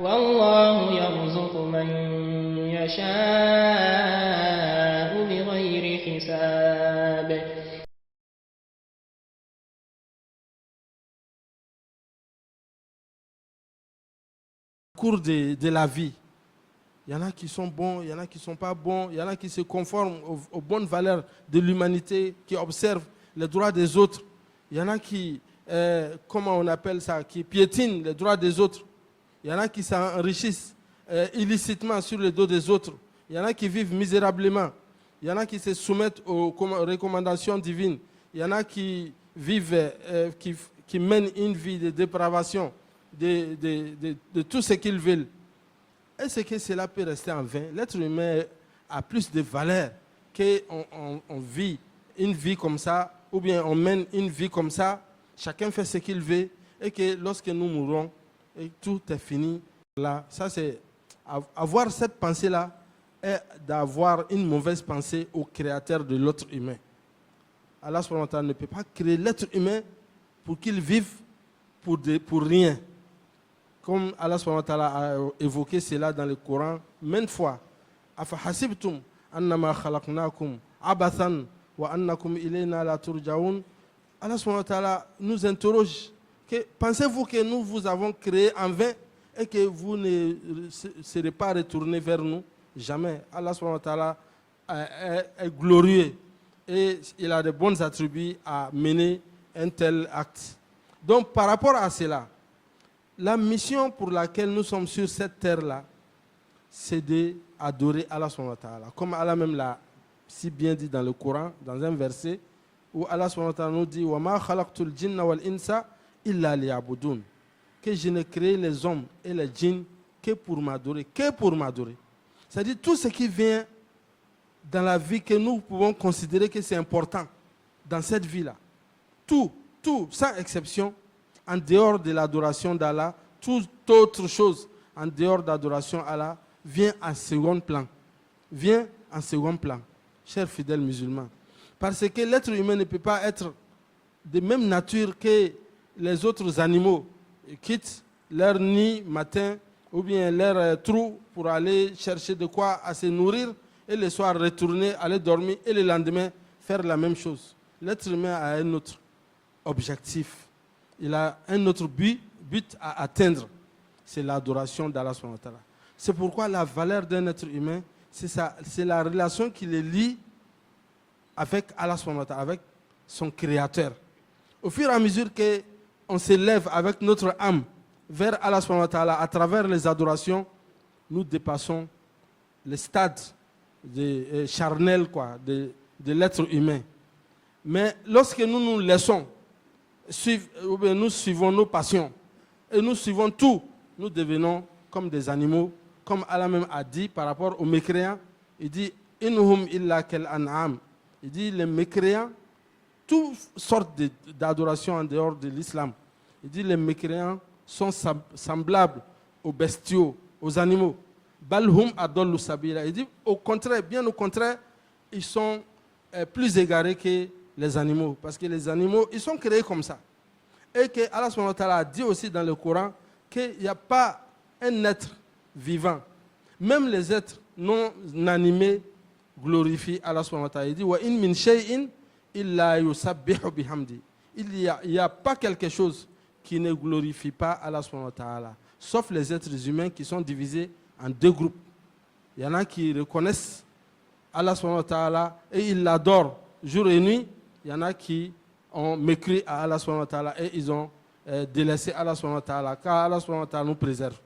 والله يرزق من يشاء بغير حساب. Au cours de la vie, il y en a qui sont bons, il y en a qui ne sont pas bons, il y en a qui se conforment aux bonnes valeurs de l'humanité, qui observent les droits des autres. Il y en a qui, comment on appelle ça, qui piétinent les droits des autres. Il y en a qui s'enrichissent illicitement sur le dos des autres. Il y en a qui vivent misérablement. Il y en a qui se soumettent aux recommandations divines. Il y en a qui vivent, qui mènent une vie de dépravation, de tout ce qu'ils veulent. Est-ce que cela peut rester en vain? L'être humain a plus de valeur qu'on vit une vie comme ça, ou bien on mène une vie comme ça, chacun fait ce qu'il veut, et que lorsque nous mourrons, et tout est fini. Là, ça c'est avoir cette pensée-là est d'avoir une mauvaise pensée au créateur de l'être humain. Allah subhanahu wa ta'ala ne peut pas créer l'être humain pour qu'il vive pour rien. Comme Allah subhanahu wa ta'ala a évoqué cela dans le Coran maintes fois. Afa hasibtum annama khalaqnakum abathan wa annakum ilayna la turja'un. Allah subhanahu wa ta'ala nous interroge. Pensez-vous que nous vous avons créé en vain et que vous ne serez pas retournés vers nous? Jamais. Allah subhanahu wa ta'ala est glorieux et il a de bons attributs à mener un tel acte. Donc par rapport à cela, la mission pour laquelle nous sommes sur cette terre-là, c'est d'adorer Allah subhanahu wa ta'ala. Comme Allah même l'a si bien dit dans le Coran, dans un verset, où Allah subhanahu wa ta'ala nous dit « Wa ma khalaqtul jinna wal insa illa liya'budun » que je n'ai créé les hommes et les djinns que pour m'adorer, que pour m'adorer. C'est-à-dire tout ce qui vient dans la vie que nous pouvons considérer que c'est important dans cette vie-là. Tout, sans exception, en dehors de l'adoration d'Allah, toute autre chose en dehors d'adoration d'Allah vient en second plan. Vient en second plan, chers fidèles musulmans. Parce que l'être humain ne peut pas être de même nature que les autres animaux. Ils quittent leur nid matin ou bien leur trou pour aller chercher de quoi à se nourrir et le soir retourner, aller dormir et le lendemain faire la même chose. L'être humain a un autre objectif. Il a un autre but à atteindre. C'est l'adoration d'Allah subhanahu wa ta'ala. C'est pourquoi la valeur d'un être humain, c'est la relation qui le lie avec Allah subhanahu wa ta'ala, avec son créateur. Au fur et à mesure qu'on s'élève avec notre âme vers Allah subhanahu wa ta'ala à travers les adorations, nous dépassons le stade charnel de l'être humain. Mais lorsque nous nous laissons nous suivons nos passions et nous suivons tout, nous devenons comme des animaux, comme Allah même a dit par rapport aux mécréants. Il dit inhum illa kal an'am. Il dit les mécréants, toutes sortes d'adorations en dehors de l'islam. Il dit les mécréants sont semblables aux bestiaux, aux animaux. Balhum adollu sabila. Il dit au contraire, bien au contraire, ils sont plus égarés que les animaux, parce que les animaux, ils sont créés comme ça. Et que Allah subhanahu wa ta'ala a dit aussi dans le Coran qu'il n'y a pas un être vivant. Même les êtres non animés glorifient Allah subhanahu wa ta'ala. Il dit wa in min shay'in illa yusabbihu bihamdi. Il n'y a pas quelque chose qui ne glorifie pas Allah subhanahu wa ta'ala, sauf les êtres humains qui sont divisés en deux groupes. Il y en a qui reconnaissent Allah subhanahu wa ta'ala et ils l'adorent jour et nuit. Il y en a qui ont mécrit à Allah subhanahu wa ta'ala et ils ont délaissé Allah subhanahu wa ta'ala, car Allah subhanahu wa ta'ala nous préserve.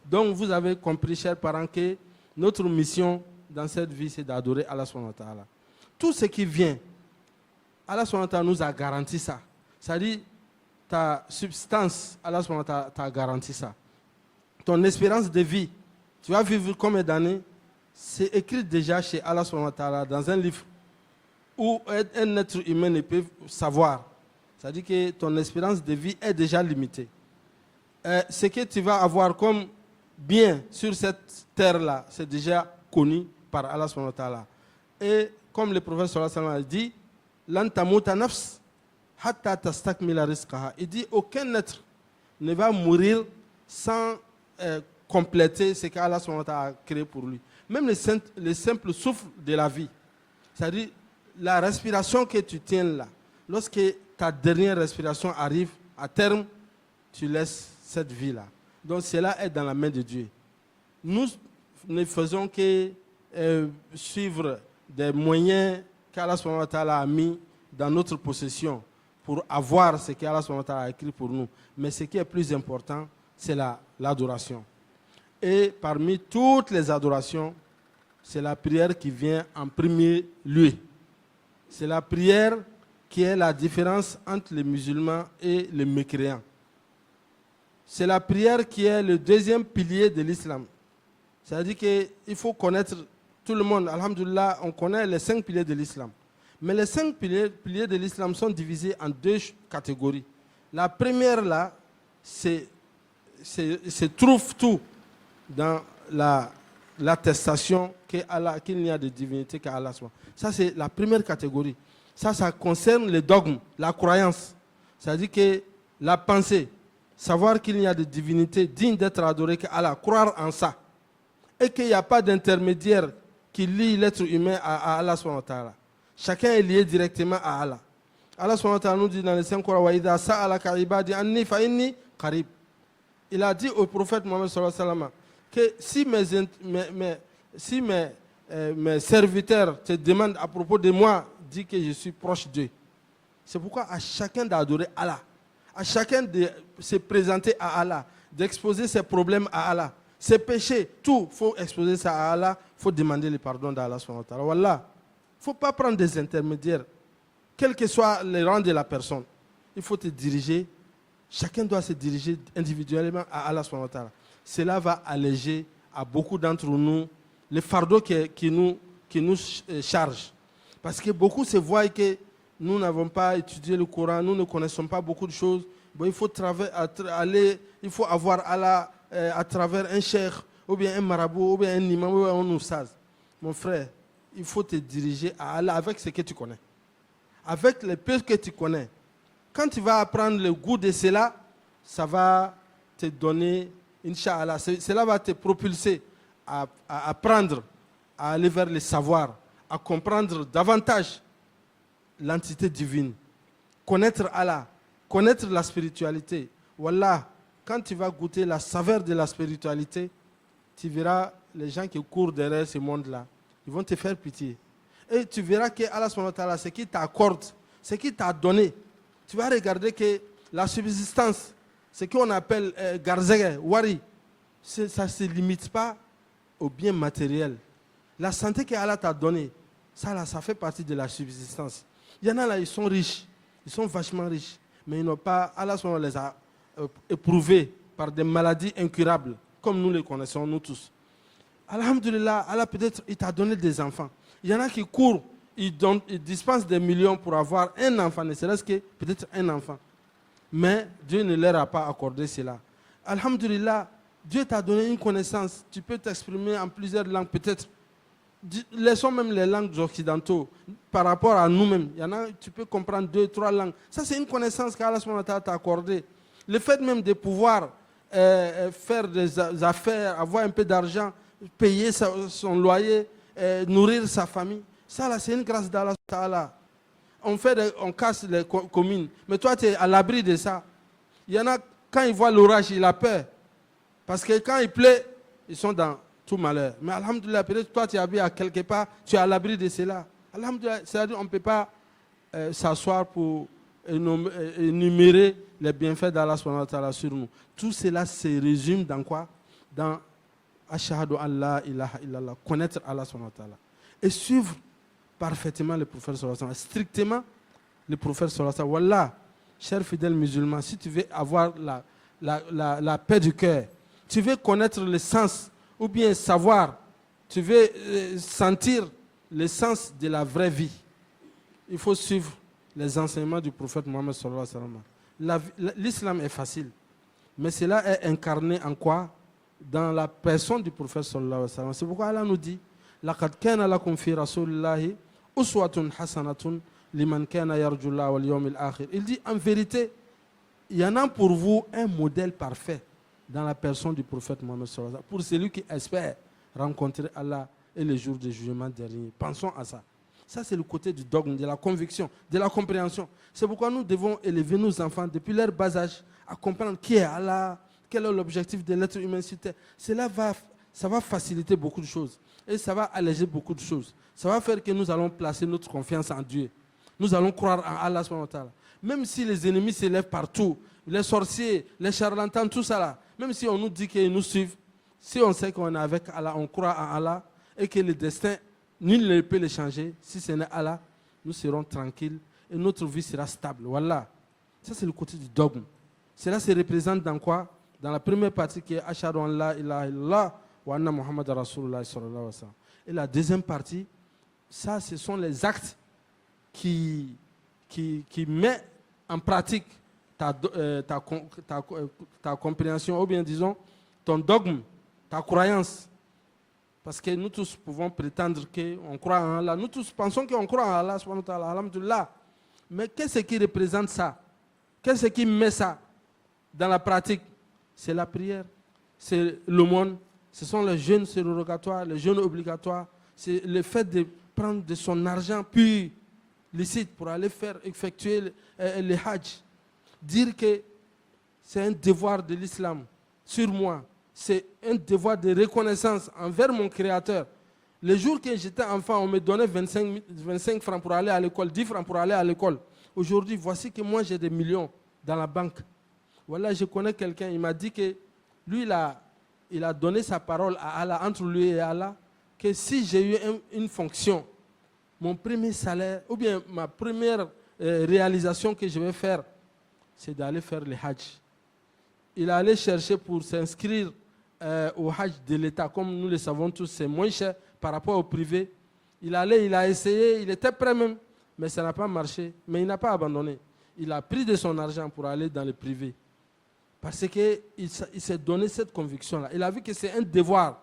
Donc vous avez compris, chers parents, que notre mission dans cette vie, c'est d'adorer Allah subhanahu wa ta'ala. Tout ce qui vient, Allah subhanahu wa ta'ala nous a garanti ça. C'est-à-dire, ta substance, Allah subhanahu wa ta'ala t'a garanti ça. Ton espérance de vie, tu vas vivre combien d'années? C'est écrit déjà chez Allah subhanahu wa ta'ala dans un livre où un être humain ne peut savoir. C'est-à-dire que ton espérance de vie est déjà limitée. Ce que tu vas avoir comme bien sur cette terre-là, c'est déjà connu par Allah subhanahu wa ta'ala. Et comme le prophète sallallahu alayhi wa sallam a dit, Lan tamuta nafs hatta tastakmila rizqaha. Il dit aucun être ne va mourir sans compléter ce qu'Allah a créé pour lui. Même les simples souffles de la vie. C'est-à-dire, la respiration que tu tiens là, lorsque ta dernière respiration arrive, à terme, tu laisses cette vie-là. Donc cela est dans la main de Dieu. Nous ne faisons que suivre des moyens qu'Allah a mis dans notre possession pour avoir ce qu'Allah a écrit pour nous. Mais ce qui est plus important, c'est l'adoration. Et parmi toutes les adorations, c'est la prière qui vient en premier lieu. C'est la prière qui est la différence entre les musulmans et les mécréants. C'est la prière qui est le deuxième pilier de l'islam. C'est-à-dire qu'il faut connaître tout le monde. Alhamdulillah, on connaît les 5 piliers de l'islam. Mais les 5 piliers de l'islam sont divisés en 2 catégories. La première, là, c'est trouve tout dans l'attestation qu'il n'y a de divinité qu'Allah. Ça, c'est la première catégorie. Ça concerne les dogmes, la croyance. C'est-à-dire que la pensée, savoir qu'il n'y a de divinité digne d'être adorée qu'Allah, croire en ça. Et qu'il n'y a pas d'intermédiaire qui lie l'être humain à Allah. Chacun est lié directement à Allah. Allah nous dit dans les 5 Coran, il a dit au prophète Mohammed que si mes serviteurs te demandent à propos de moi, dis que je suis proche d'eux. C'est pourquoi à chacun d'adorer Allah, à chacun de se présenter à Allah, d'exposer ses problèmes à Allah, ses péchés, tout, il faut exposer ça à Allah, il faut demander le pardon d'Allah. Wallah, il ne faut pas prendre des intermédiaires, quel que soit le rang de la personne. Il faut te diriger, chacun doit se diriger individuellement à Allah. Cela va alléger à beaucoup d'entre nous le fardeau qui nous charge. Parce que beaucoup se voient que nous n'avons pas étudié le Coran, nous ne connaissons pas beaucoup de choses. Bon, il faut avoir Allah à travers un cheikh, ou bien un marabout, ou bien un imam, ou bien un oustaz. Mon frère, il faut te diriger à Allah avec ce que tu connais. Avec les peu que tu connais. Quand tu vas apprendre le goût de cela, ça va te donner, Inch'Allah, cela va te propulser à apprendre, à aller vers le savoir, à comprendre davantage l'entité divine, connaître Allah, connaître la spiritualité. Wallah, quand tu vas goûter la saveur de la spiritualité, tu verras les gens qui courent derrière ce monde-là, ils vont te faire pitié. Et tu verras que Allah, ce qui t'accorde, ce qui t'a donné, tu vas regarder que la subsistance, ce qu'on appelle garzege, wari, ça ne se limite pas au bien matériel. La santé que Allah t'a donnée, ça fait partie de la subsistance. Il y en a là, ils sont riches, ils sont vachement riches, mais ils n'ont pas, Allah les a éprouvés par des maladies incurables, comme nous les connaissons, nous tous. Alhamdulillah, Allah peut-être, il t'a donné des enfants. Il y en a qui courent, ils dispensent des millions pour avoir un enfant, ne serait-ce que peut-être un enfant. Mais Dieu ne leur a pas accordé cela. Alhamdulillah, Dieu t'a donné une connaissance. Tu peux t'exprimer en plusieurs langues, peut-être. Laissons même les langues occidentaux par rapport à nous-mêmes. Il y en a, tu peux comprendre 2, 3 langues. Ça, c'est une connaissance qu'Allah t'a accordée. Le fait même de pouvoir faire des affaires, avoir un peu d'argent, payer son loyer, nourrir sa famille, ça, là, c'est une grâce d'Allah. On casse les communes. Mais toi, tu es à l'abri de ça. Il y en a, quand ils voient l'orage, il a peur. Parce que quand il pleut, ils sont dans tout malheur. Mais alhamdoulilah, peut-être toi, tu habites à quelque part, tu es à l'abri de cela. Alhamdoulilah, c'est-à-dire qu'on ne peut pas s'asseoir pour énumérer les bienfaits d'Allah sur nous. Tout cela se résume dans quoi? Dans Ashhadu an la ilaha illallah, connaître Allah subhanahu wa ta'ala. Et suivre parfaitement le prophète sallallahu alayhi wa sallam, strictement le prophète sallallahu alayhi wa sallam. Wallah, cher fidèle musulman, si tu veux avoir la paix du cœur, tu veux connaître le sens, ou bien savoir, tu veux sentir le sens de la vraie vie, il faut suivre les enseignements du prophète Mohammed sallallahu alayhi wa sallam. L'islam est facile, mais cela est incarné en quoi? Dans la personne du prophète sallallahu alayhi wa sallam. C'est pourquoi Allah nous dit لَقَدْ كَانَ لَكُمْ فِي رَسُولِ اللَّهِ أُسْوَةٌ حَسَنَةٌ لِمَنْ كَانَ يَرْجُو اللَّهَ وَالْيَوْمِ الْآخِرِ. Il dit en vérité, il y en a pour vous un modèle parfait dans la personne du prophète Mohammed sallallahu alayhi wa sallam, pour celui qui espère rencontrer Allah et le jour du jugement dernier. Pensons à ça. Ça, c'est le côté du dogme, de la conviction, de la compréhension. C'est pourquoi nous devons élever nos enfants depuis leur bas âge à comprendre qui est Allah, quel est l'objectif de l'être humain sur terre. Ça va faciliter beaucoup de choses et ça va alléger beaucoup de choses. Ça va faire que nous allons placer notre confiance en Dieu. Nous allons croire en Allah subhanahu wa ta'ala. Même si les ennemis s'élèvent partout, les sorciers, les charlatans, tout ça là, même si on nous dit qu'ils nous suivent, si on sait qu'on est avec Allah, on croit en Allah et que le destin, nul ne peut le changer, si ce n'est Allah, nous serons tranquilles et notre vie sera stable. Voilà. Ça, c'est le côté du dogme. Cela se représente dans quoi? Dans la première partie qui est Ashhadu an la ilaha illallah wa anna Muhammad Rasulullah sallallahu alayhi wa sallam. Et la deuxième partie, ça, ce sont les actes qui mettent en pratique ta compréhension, ou bien disons, ton dogme, ta croyance. Parce que nous tous pouvons prétendre qu'on croit en Allah. Nous tous pensons qu'on croit en Allah, subhanahu wa ta'ala, alhamdulillah. Mais qu'est-ce qui représente ça? Qu'est-ce qui met ça dans la pratique? C'est la prière, c'est l'aumône, ce sont les jeûnes surrogatoires, les jeûnes obligatoires, c'est le fait de prendre de son argent pur, licite, pour aller effectuer le hajj. Dire que c'est un devoir de l'islam sur moi, c'est un devoir de reconnaissance envers mon Créateur. Le jour que j'étais enfant, on me donnait 25 francs pour aller à l'école, 10 francs pour aller à l'école. Aujourd'hui, voici que moi j'ai des millions dans la banque. Voilà, je connais quelqu'un, il m'a dit que lui, il a donné sa parole à Allah, entre lui et Allah, que si j'ai eu une fonction, mon premier salaire, ou bien ma première réalisation que je vais faire, c'est d'aller faire le hajj. Il est allé chercher pour s'inscrire au hajj de l'État. Comme nous le savons tous, c'est moins cher par rapport au privé. Il a essayé, il était prêt même, mais ça n'a pas marché. Mais il n'a pas abandonné. Il a pris de son argent pour aller dans le privé. Parce qu'il s'est donné cette conviction-là. Il a vu que c'est un devoir.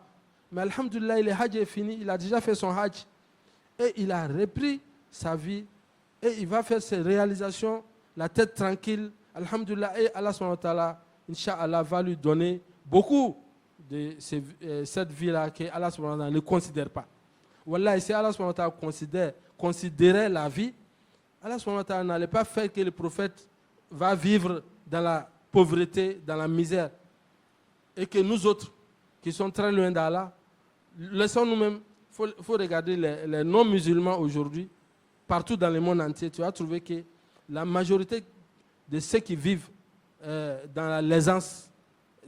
Mais alhamdoulilah, le hajj est fini, il a déjà fait son hajj. Et il a repris sa vie. Et il va faire ses réalisations, la tête tranquille. Alhamdoulilah, et Allah subhanahu wa ta'ala, Inch'Allah, va lui donner beaucoup de cette vie-là que Allah subhanahu wa ta'ala ne considère pas. Wallah, si Allah subhanahu wa ta'ala considérait la vie, Allah subhanahu wa ta'ala n'allait pas faire que le prophète va vivre dans la pauvreté, dans la misère. Et que nous autres, qui sommes très loin d'Allah, laissons nous-mêmes, il faut regarder les non-musulmans aujourd'hui, partout dans le monde entier, tu vas trouver que la majorité de ceux qui vivent dans la l'aisance,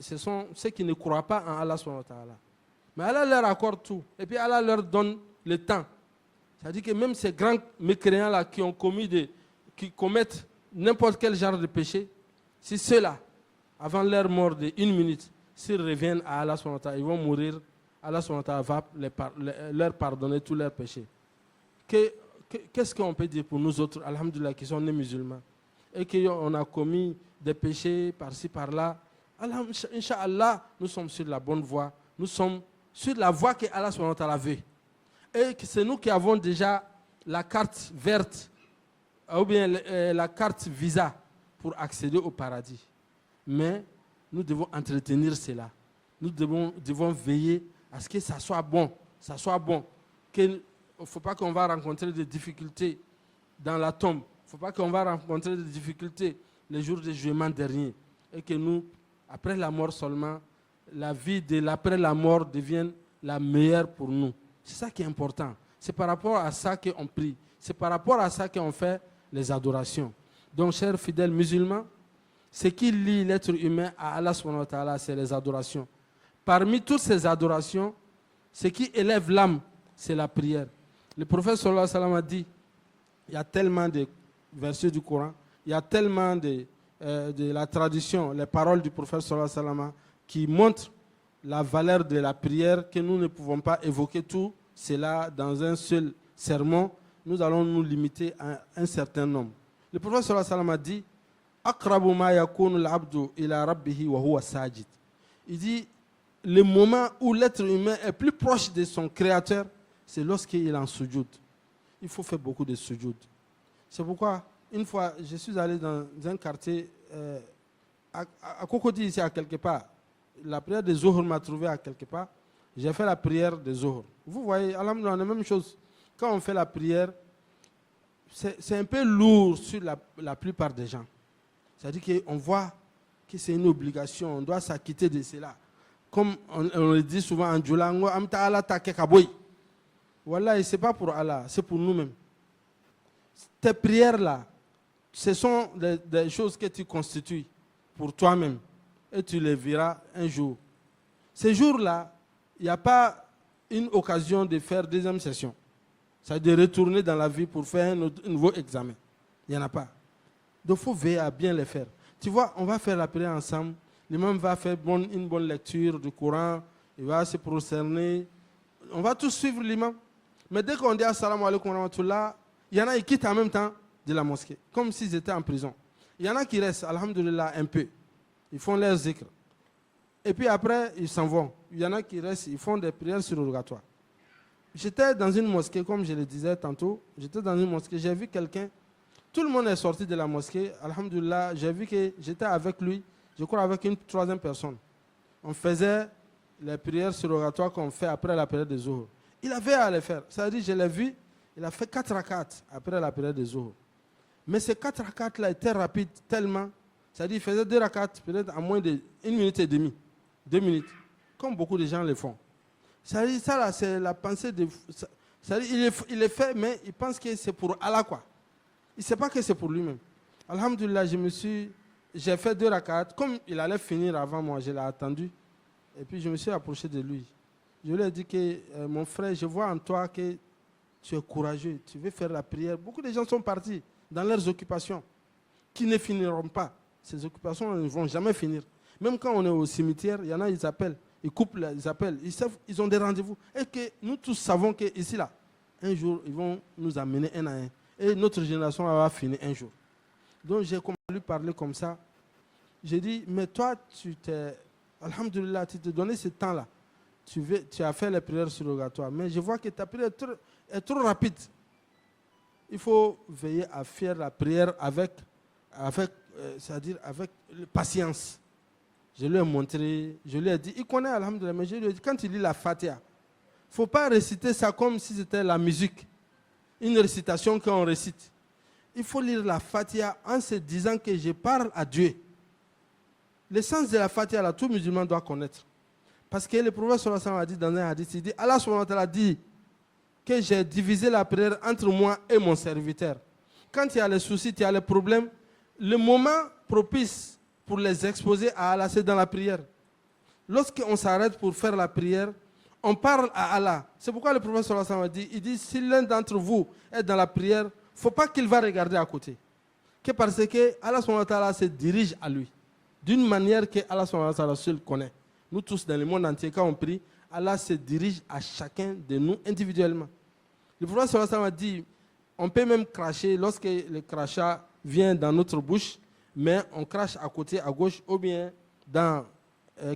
ce sont ceux qui ne croient pas en Allah subhanahu wa ta'ala. Mais Allah leur accorde tout. Et puis Allah leur donne le temps. C'est-à-dire que même ces grands mécréants-là qui commettent n'importe quel genre de péché, si ceux-là, avant leur mort de 1 minute, s'ils reviennent à Allah subhanahu wa ta'ala, ils vont mourir, Allah subhanahu wa ta'ala va leur pardonner tous leurs péchés. Qu'est-ce qu'on peut dire pour nous autres, alhamdoulilah, qui sommes nés musulmans, et qu'on a commis des péchés par-ci, par-là? Inch'Allah, nous sommes sur la bonne voie. Nous sommes sur la voie que Allah subhanahu wa ta'ala veut. Et c'est nous qui avons déjà la carte verte, ou bien la carte visa pour accéder au paradis. Mais nous devons entretenir cela. Nous devons veiller à ce que ça soit bon. Ça soit bon. Il ne faut pas qu'on va rencontrer des difficultés dans la tombe. Il ne faut pas qu'on va rencontrer des difficultés les jours du jugement dernier. Et que nous, après la mort seulement, la vie de l'après la mort devienne la meilleure pour nous. C'est ça qui est important. C'est par rapport à ça qu'on prie. C'est par rapport à ça qu'on fait les adorations. Donc, chers fidèles musulmans, ce qui lie l'être humain à Allah subhanahu wa ta'ala, c'est les adorations. Parmi toutes ces adorations, ce qui élève l'âme, c'est la prière. Le prophète sallallahu alayhi wa sallam a dit, il y a tellement de versets du Coran, il y a tellement de la tradition, les paroles du prophète sallallahu alayhi wa sallam qui montrent la valeur de la prière que nous ne pouvons pas évoquer tout cela dans un seul sermon. Nous allons nous limiter à un certain nombre. Le prophète sallallahu alayhi wa sallam a dit, Aqrabu ma yakunu al-abdu ila rabbihi wa huwa sajid. Il dit, le moment où l'être humain est plus proche de son créateur, c'est lorsqu'il est en sujoud. Il faut faire beaucoup de sujoud. C'est pourquoi, une fois, je suis allé dans un quartier, à Cocody, ici, à quelque part, la prière des Zohor m'a trouvé à quelque part. J'ai fait la prière des Zohor. Vous voyez, alhamdoulilah, la même chose. Quand on fait la prière, c'est un peu lourd sur la plupart des gens. C'est-à-dire qu'on voit que c'est une obligation, on doit s'acquitter de cela. Comme on le dit souvent en Djoula, voilà, et ce n'est pas pour Allah, c'est pour nous-mêmes. Tes prières-là, ce sont des choses que tu constitues pour toi-même. Et tu les verras un jour. Ces jours-là, il n'y a pas une occasion de faire deuxième session. C'est-à-dire de retourner dans la vie pour faire un nouveau examen. Il n'y en a pas. Donc il faut veiller à bien les faire. Tu vois, on va faire la prière ensemble. L'imam va faire une bonne lecture du Coran. Il va se prosterner. On va tous suivre l'imam. Mais dès qu'on dit assalamu alaikum wa rahmatullah, il y en a qui quittent en même temps de la mosquée, comme s'ils étaient en prison. Il y en a qui restent, alhamdulillah, un peu. Ils font leurs zikr. Et puis après, ils s'en vont. Il y en a qui restent, ils font des prières surrogatoires. J'étais dans une mosquée, comme je le disais tantôt, j'étais dans une mosquée, j'ai vu quelqu'un, tout le monde est sorti de la mosquée, alhamdulillah, j'ai vu que j'étais avec lui, je crois avec une troisième personne. On faisait les prières surrogatoires qu'on fait après la prière des Zohor. Il avait à les faire. C'est-à-dire, je l'ai vu, il a fait 4 rakats après la prière des Zohor. Mais ces 4 rakats-là étaient rapides tellement, c'est-à-dire, il faisait 2 rakats peut-être en moins de 1 minute et demie, 2 minutes, comme beaucoup de gens le font. C'est-à-dire, ça là, c'est la pensée de... C'est-à-dire, il est fait, mais il pense que c'est pour Allah, quoi. Il ne sait pas que c'est pour lui-même. Alhamdulillah, j'ai fait 2 rakats. Comme il allait finir avant moi, je l'ai attendu. Et puis, je me suis approché de lui. Je lui ai dit que, mon frère, je vois en toi que tu es courageux, tu veux faire la prière. Beaucoup de gens sont partis dans leurs occupations, qui ne finiront pas. Ces occupations ne vont jamais finir. Même quand on est au cimetière, il y en a, ils appellent, ils coupent, ils appellent, ils savent, ils ont des rendez-vous. Et que nous tous savons qu'ici, là, un jour, ils vont nous amener un à un. Et notre génération va finir un jour. Donc j'ai commencé à lui parler comme ça. J'ai dit, mais toi, alhamdulillah, tu t'es donné ce temps-là. Tu as fait les prières surrogatoires. Mais je vois que ta prière est trop rapide. Il faut veiller à faire la prière c'est-à-dire avec patience. Je lui ai montré, je lui ai dit, il connaît alhamdulillah, mais je lui ai dit, quand il lit la Fatiha, il ne faut pas réciter ça comme si c'était la musique, une récitation qu'on récite. Il faut lire la Fatiha en se disant que je parle à Dieu. L'essence de la Fatiha, là, tout musulman doit connaître. Parce que le prophète sallallahu alayhi wa sallam a dit dans un hadith, il dit, Allah subhanahu wa ta'ala dit que j'ai divisé la prière entre moi et mon serviteur. Quand il y a les soucis, il y a les problèmes, le moment propice pour les exposer à Allah, c'est dans la prière. Lorsqu'on s'arrête pour faire la prière, on parle à Allah. C'est pourquoi le prophète sallallahu alayhi wa sallam dit, si l'un d'entre vous est dans la prière, il ne faut pas qu'il va regarder à côté. Que parce que Allah subhanahu wa ta'ala se dirige à lui. D'une manière que Allah subhanahu wa ta'ala seul connaît. Nous tous dans le monde entier, quand on prie, Allah se dirige à chacun de nous individuellement. Le prophète sallallahu alayhi wa sallam a dit, on peut même cracher lorsque le crachat vient dans notre bouche, mais on crache à côté, à gauche, ou bien dans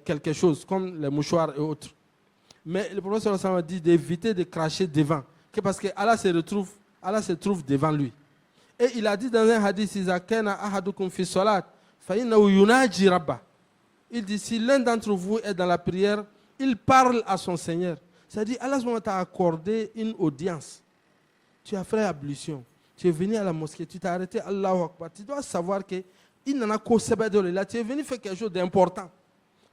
quelque chose, comme les mouchoirs et autres. Mais le prophète sallallahu alayhi wa sallam a dit d'éviter de cracher devant, parce que Allah se trouve devant lui. Et il a dit dans un hadith, Iza kana ahadukum fi salat, fa innahu yunaji rabba. Il dit, si l'un d'entre vous est dans la prière, il parle à son Seigneur. C'est-à-dire, Allah t'a accordé une audience. Tu as fait ablution. Tu es venu à la mosquée, tu t'es arrêté, Allahu Akbar. Tu dois savoir qu'il n'en a qu'au sabbat là. Tu es venu faire quelque chose d'important.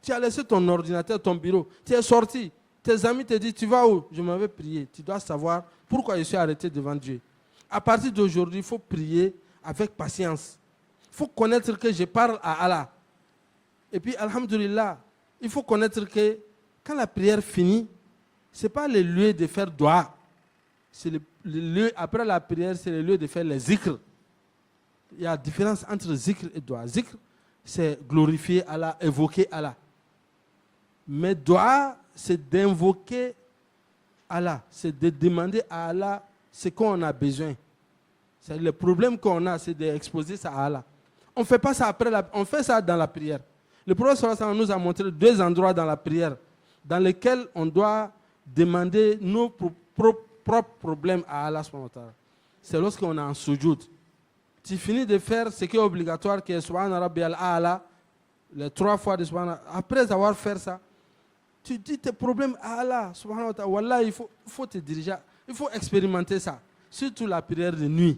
Tu as laissé ton ordinateur, ton bureau. Tu es sorti. Tes amis te disent, tu vas où? Je m'en vais prier. Tu dois savoir pourquoi je suis arrêté devant Dieu. À partir d'aujourd'hui, il faut prier avec patience. Il faut connaître que je parle à Allah. Et puis, alhamdulillah, il faut connaître que quand la prière finit, ce n'est pas le lieu de faire dua. C'est le lieu, après la prière, c'est le lieu de faire les zikr. Il y a une différence entre zikr et dua. Zikr, c'est glorifier Allah, évoquer Allah. Mais dua, c'est d'invoquer Allah. C'est de demander à Allah ce qu'on a besoin. C'est le problème qu'on a, c'est d'exposer ça à Allah. On ne fait pas ça après on fait ça dans la prière. Le prophète sallallahu alayhi wa sallam nous a montré 2 endroits dans la prière dans lesquels on doit demander nos propres problèmes à Allah subhanahu wa ta'ala. C'est lorsqu'on est en sujoud. Tu finis de faire ce qui est obligatoire, qui est Subhana Rabbi al-A'la, les 3 fois de subhanallah, après avoir fait ça, tu dis tes problèmes à Allah, subhanahu wa ta'ala. Wallah, il faut te diriger, il faut expérimenter ça. Surtout la prière de nuit.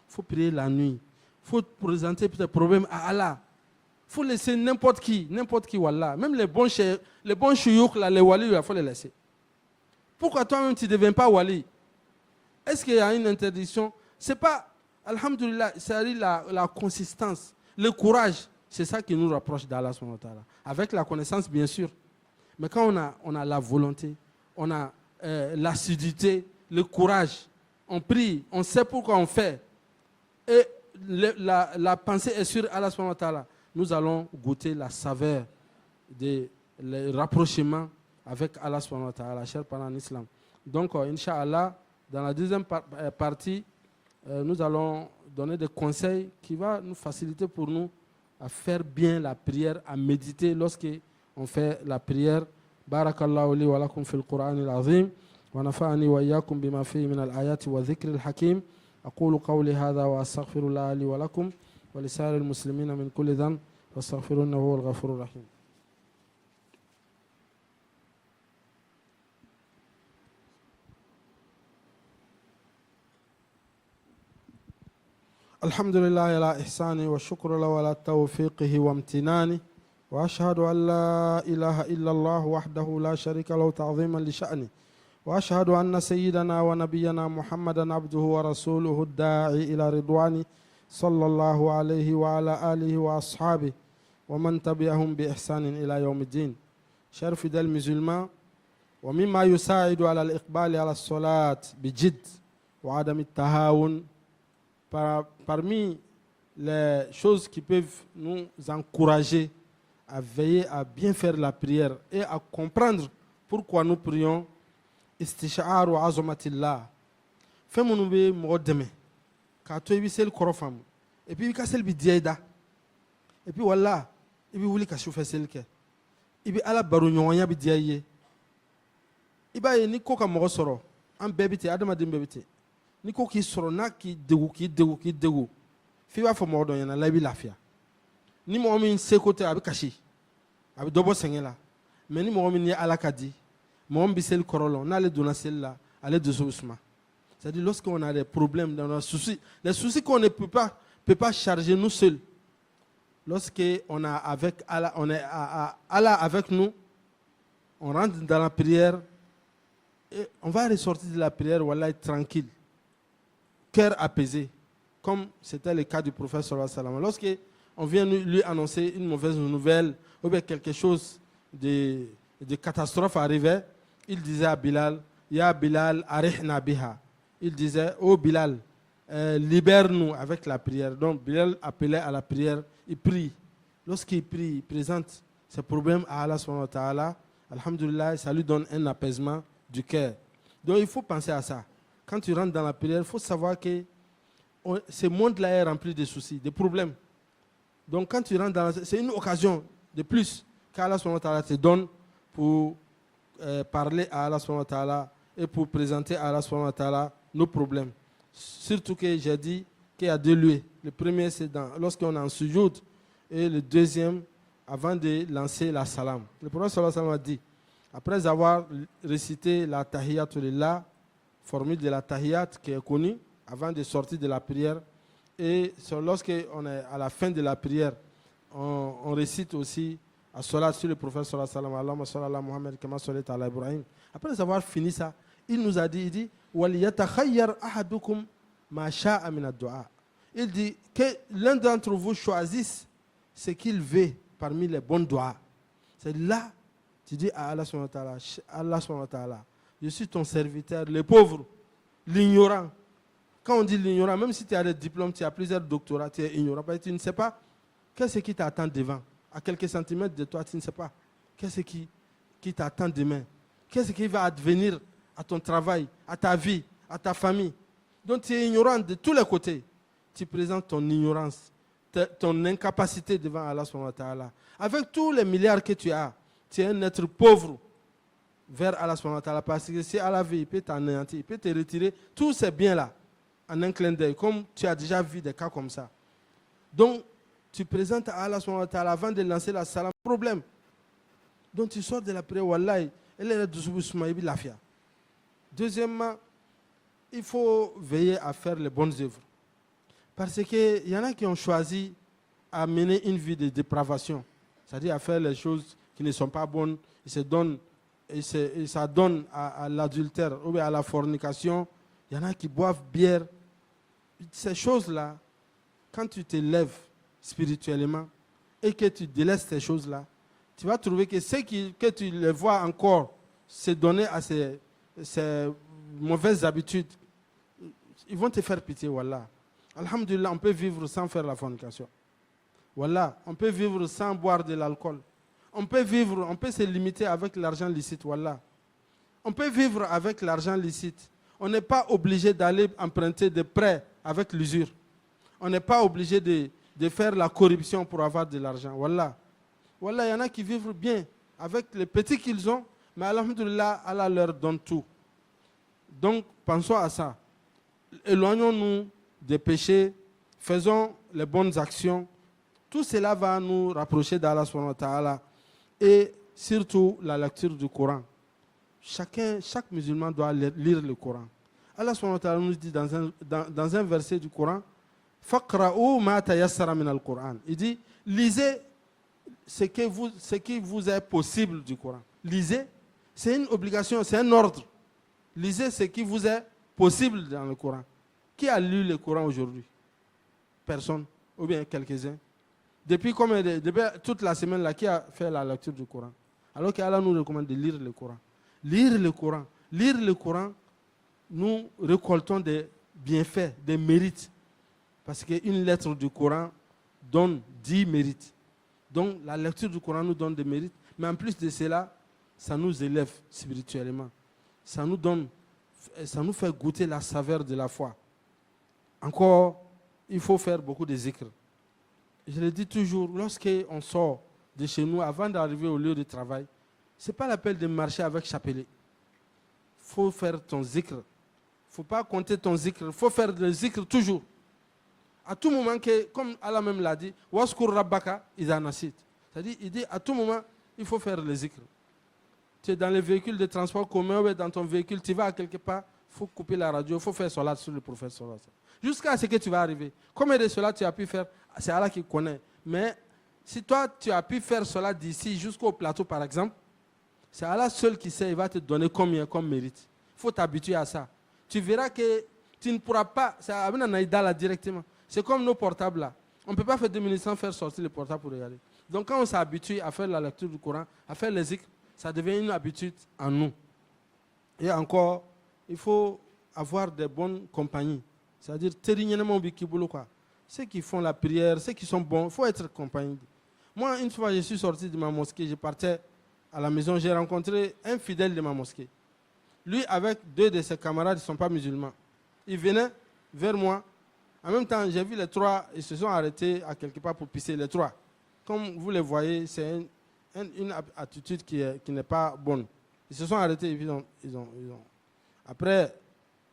Il faut prier la nuit. Il faut présenter tes problèmes à Allah. Il faut laisser n'importe qui, wallah. Même les bons chouyouk, les walis, il faut les laisser. Pourquoi toi-même tu ne deviens pas wali? Est-ce qu'il y a une interdiction? Ce n'est pas, alhamdoulilah, c'est la consistance, le courage. C'est ça qui nous rapproche d'Allah subhanahu wa ta'ala. Avec la connaissance, bien sûr. Mais quand on a la volonté, on a l'assiduité, le courage, on prie, on sait pourquoi on fait, et la pensée est sur Allah subhanahu wa ta'ala, nous allons goûter la saveur des rapprochements avec Allah subhanahu wa ta'ala, cher pendant l'islam. Donc, Inch'Allah, dans la deuxième partie, nous allons donner des conseils qui vont nous faciliter pour nous à faire bien la prière, à méditer lorsqu'on fait la prière. Barakallahu li wa lakum fil Qur'an al-azim wa nafa'ani wa iyyakum bima fihi min al-ayati wa dhikri al-hakim. أقول قولي هذا وأستغفر الله لي ولكم ولسائر المسلمين من كل ذنب فاستغفروه إنه هو الغفور الرحيم. الحمد لله على إحسانه والشكر له على توفيقه وامتنانه وأشهد أن لا إله إلا الله وحده لا شريك له تعظيما لشأنه وأشهد أن سيدنا ونبينا محمدا عبده ورسوله الداعي إلى رضوانه صلى الله عليه وعلى آله وأصحابه ومن تبعهم بإحسان إلى يوم الدين. Chers fidèles musulmans, ومما يساعد على الإقبال على الصلاة بجد وعدم التهاون, parmi les choses qui peuvent nous encourager à veiller à bien faire la prière et à comprendre pourquoi nous prions, istishaaru azamatillah. Fais mon nouveau mot demain. Quand tu es sel korofam. Et puis quand sel bi diaida. Et puis voilà. Et puis vouli ka chauffeur sel ke. Et puis ala baru nyonya bi diaye. Iba ni ko ka mo soro. Am bebite adama dim bebite. Ni ko ki soro na ki degu. Fi wa fo mo don yana la bi lafia. Ni mo mi se côté abi kashi. Abi dobo sengela. Mais ni mo mi ni ala kadi. Mon bisel corolon, on a les donacelles là, allez de Zousma. C'est-à-dire lorsqu'on a des problèmes dans nos soucis, les soucis qu'on ne peut pas charger nous seuls. Lorsqu'on a avec Allah, on est à Allah avec nous, on rentre dans la prière et on va ressortir de la prière, voilà, tranquille, cœur apaisé, comme c'était le cas du prophète sallallahu alayhi wa sallam. Lorsqu'on vient lui annoncer une mauvaise nouvelle ou bien quelque chose de catastrophe arrivait, il disait à Bilal, Ya Bilal, arihna biha. Il disait, oh Bilal, libère-nous avec la prière. Donc Bilal appelait à la prière, il prie. Lorsqu'il prie, il présente ses problèmes à Allah subhanahu wa ta'ala. Alhamdulillah, ça lui donne un apaisement du cœur. Donc il faut penser à ça. Quand tu rentres dans la prière, il faut savoir que ce monde-là est rempli de soucis, de problèmes. Donc quand tu rentres dans c'est une occasion de plus qu'Allah subhanahu wa ta'ala te donne pour parler à Allah subhanahu wa ta'ala et pour présenter à Allah subhanahu wa ta'ala nos problèmes. Surtout que j'ai dit qu'il y a 2 lieux. Le premier, c'est lorsqu'on est en sujoud, et le deuxième, avant de lancer la salam. Le prophète sallallahu alayhi wa sallam a dit, après avoir récité la tahiyatul lillah, formule de la tahiyat qui est connue, avant de sortir de la prière, et lorsqu'on est à la fin de la prière, on récite aussi à salat sur le prophète sallallahu alayhi wa sallam, Allahumma salli ala Muhammad kama sallaita ala Ibrahim. Après avoir fini ça, il nous a dit, وَلْيَتَخَيَّرْ أَحَدُكُمْ مَا شَاءَ مِنَ الدُّعَاءِ. Il dit que l'un d'entre vous choisisse ce qu'il veut parmi les bons doigts. C'est là, tu dis à Allah subhanahu wa ta'ala, je suis ton serviteur, le pauvre, l'ignorant. Quand on dit l'ignorant, même si tu as des diplômes, tu as plusieurs doctorats, tu es ignorant, parce que tu ne sais pas qu'est-ce qui t'attend devant. À quelques centimètres de toi, tu ne sais pas qu'est-ce qui t'attend demain. Qu'est-ce qui va advenir à ton travail, à ta vie, à ta famille. Donc tu es ignorant de tous les côtés. Tu présentes ton ignorance, ton incapacité devant Allah subhanahu wa ta'ala. Avec tous les milliards que tu as, tu es un être pauvre vers Allah subhanahu wa ta'ala. Parce que si Allah veut, il peut t'anéantir, il peut te retirer tous ces biens-là en un clin d'œil, comme tu as déjà vu des cas comme ça. Donc, tu présentes à Allah subhanahu wa ta'ala avant de lancer la salam, problème. Donc tu sors de la prière, wallahi, elle est de lafia. Deuxièmement, il faut veiller à faire les bonnes œuvres. Parce qu'il y en a qui ont choisi à mener une vie de dépravation, c'est-à-dire à faire les choses qui ne sont pas bonnes, ils se donnent, ils s'adonnent à l'adultère ou à la fornication. Il y en a qui boivent bière. Ces choses-là, quand tu te lèves spirituellement et que tu délaisses ces choses-là, tu vas trouver que ceux que tu les vois encore se donner à ces mauvaises habitudes, ils vont te faire pitié, wallah. Alhamdulillah, on peut vivre sans faire la fornication. Wallah, on peut vivre sans boire de l'alcool. On peut se limiter avec l'argent licite, wallah. On peut vivre avec l'argent licite. On n'est pas obligé d'aller emprunter des prêts avec l'usure. On n'est pas obligé de faire la corruption pour avoir de l'argent, wallah. Wallah, il y en a qui vivent bien avec les petits qu'ils ont, mais alhamdulillah, Allah leur donne tout. Donc, pensons à ça. Éloignons-nous des péchés, faisons les bonnes actions. Tout cela va nous rapprocher d'Allah subhanahu wa ta'ala. Et surtout la lecture du Coran. Chaque musulman doit lire le Coran. Allah subhanahu wa ta'ala nous dit dans un verset du Coran, Faqra'u ma tayassara min al-Quran. Il dit, lisez ce qui vous est possible du Coran. Lisez, c'est une obligation, c'est un ordre. Lisez ce qui vous est possible dans le Coran. Qui a lu le Coran aujourd'hui? Personne, ou bien quelques-uns. Depuis toute la semaine, là, qui a fait la lecture du Coran? Alors qu'Allah nous recommande de lire le Coran. Lire le Coran. Lire le Coran, nous récoltons des bienfaits, des mérites. Parce qu'une lettre du Coran donne 10 mérites. Donc la lecture du Coran nous donne des mérites. Mais en plus de cela, ça nous élève spirituellement. Ça nous fait goûter la saveur de la foi. Encore, il faut faire beaucoup de zikr. Je le dis toujours, lorsqu'on sort de chez nous, avant d'arriver au lieu de travail, ce n'est pas l'appel de marcher avec chapelet. Il faut faire ton zikr. Il ne faut pas compter ton zikr. Il faut faire le zikr toujours. À tout moment, comme Allah même l'a dit, waskur rabbaka idha nasit. C'est-à-dire, il dit à tout moment, il faut faire le zikr. Tu es dans les véhicules de transport commun, ou dans ton véhicule, tu vas à quelque part, il faut couper la radio, il faut faire salat sur le prophète. Jusqu'à ce que tu vas arriver. Combien de cela tu as pu faire? C'est Allah qui connaît. Mais si toi, tu as pu faire cela d'ici jusqu'au plateau, par exemple, c'est Allah seul qui sait, il va te donner combien comme mérite. Il faut t'habituer à ça. Tu verras que tu ne pourras pas, c'est Abin Naïda là directement. C'est comme nos portables là. On ne peut pas faire 2 minutes sans faire sortir le portable pour regarder. Donc quand on s'habitue à faire la lecture du Coran, à faire les zikr, ça devient une habitude en nous. Et encore, il faut avoir des bonnes compagnies. C'est-à-dire, ceux qui font la prière, ceux qui sont bons, il faut être accompagné. Moi, une fois, je suis sorti de ma mosquée, je partais à la maison, j'ai rencontré un fidèle de ma mosquée. Lui, avec 2 de ses camarades, ils ne sont pas musulmans. Ils venaient vers moi. En même temps, j'ai vu les 3, ils se sont arrêtés à quelque part pour pisser, les 3. Comme vous les voyez, c'est une attitude qui n'est pas bonne. Ils se sont arrêtés et puis ils ont. Après,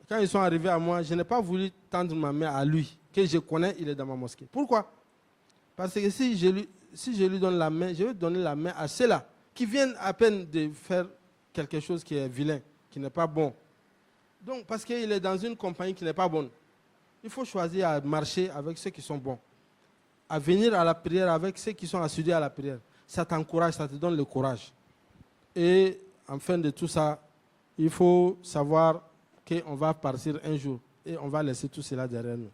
quand ils sont arrivés à moi, je n'ai pas voulu tendre ma main à lui, que je connais, il est dans ma mosquée. Pourquoi? Parce que si je lui donne la main, je vais donner la main à ceux-là qui viennent à peine de faire quelque chose qui est vilain, qui n'est pas bon. Donc, parce qu'il est dans une compagnie qui n'est pas bonne. Il faut choisir à marcher avec ceux qui sont bons, à venir à la prière avec ceux qui sont assidus à la prière. Ça t'encourage, ça te donne le courage. Et en fin de tout ça, il faut savoir qu'on va partir un jour et on va laisser tout cela derrière nous.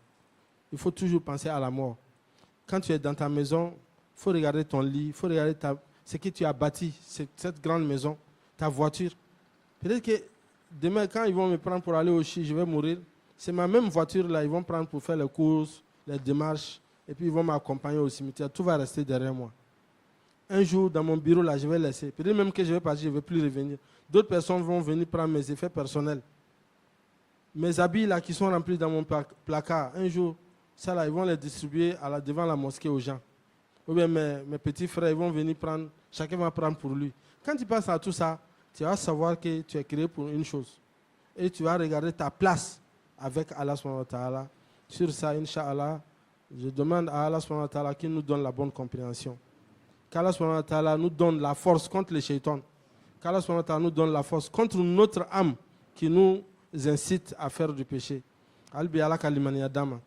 Il faut toujours penser à la mort. Quand tu es dans ta maison, il faut regarder ton lit, il faut regarder ce que tu as bâti, cette grande maison, ta voiture. Peut-être que demain, quand ils vont me prendre pour aller au Chi, je vais mourir. C'est ma même voiture-là, ils vont prendre pour faire les courses, les démarches, et puis ils vont m'accompagner au cimetière. Tout va rester derrière moi. Un jour, dans mon bureau, là, je vais laisser. Peut-être même que je vais partir, je ne vais plus revenir. D'autres personnes vont venir prendre mes effets personnels. Mes habits, là, qui sont remplis dans mon placard, un jour, ça, là, ils vont les distribuer devant la mosquée aux gens. Ou bien mes petits frères, ils vont venir prendre, chacun va prendre pour lui. Quand tu penses à tout ça, tu vas savoir que tu es créé pour une chose. Et tu vas regarder ta place avec Allah subhanahu wa ta'ala. Sur ça, Inch'Allah, Je demande à Allah subhanahu wa ta'ala qu'il nous donne la bonne compréhension. Qu'Allah subhanahu wa ta'ala nous donne la force contre les shaitans. Qu'Allah subhanahu wa ta'ala nous donne la force contre notre âme qui nous incite à faire du péché. Albi Allah kalimani adama.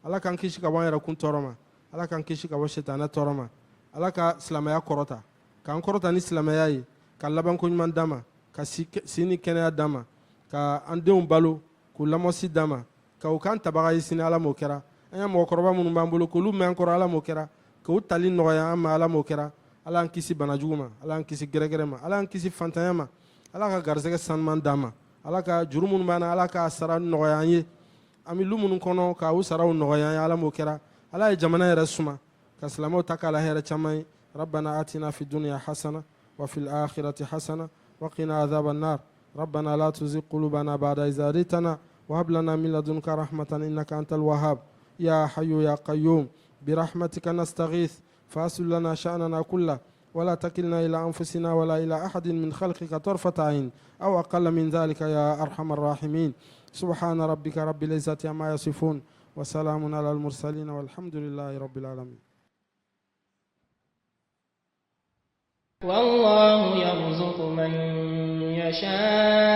Allah kan kishi ka wanyara kun toroma. Allah kan kishi ka washetana toroma. Allah ka silamaya korota. Kan korota ni silamaya yi. Ka laban ko ɲuman dama. Ka sini kɛnɛya dama. Ka an denw balo. K'u lamɔsi dama. Ka u kan tabaga yi sini Ala m'o kɛra. An ya mɔgɔkɔrɔba minnu b'an bolo k'olu mɛn an kɔrɔ Ala m'o kɛra. K'u tali nɔgɔya an ma Ala m'o kɛra. Ala an kisi banajugu ma. Ala an kisi gɛrɛgɛrɛ ma. Ala an kisi fantanya ma. Ala ka garisɛgɛ sanuman d'an ma. Ala ka juru minnu b'an na Ala ka sara nɔgɔya an ye. An bɛ lu minnu kɔnɔ k'u saraw nɔgɔya an ye Ala m'o kɛra. Ala ye jamana yɛrɛ suma. Ka silamɛw ta k'a la hɛrɛ caman ye. ربنا آتنا في الدنيا حسنة وفي الآخرة حسنة وقنا عذاب النار ربنا لا تزغ قلوبنا بعد إذ هديتنا وهب لنا من لدنك رحمة إنك أنت الوهاب يا حي يا قيوم برحمتك نستغيث فأصلح لنا شأننا كله ولا تكلنا إلى أنفسنا ولا إلى أحد من خلقك طرفة عين أو أقل من ذلك يا أرحم الراحمين سبحان ربك رب العزة عما يصفون وسلام على المرسلين والحمد لله رب العالمين. والله يرزق من يشاء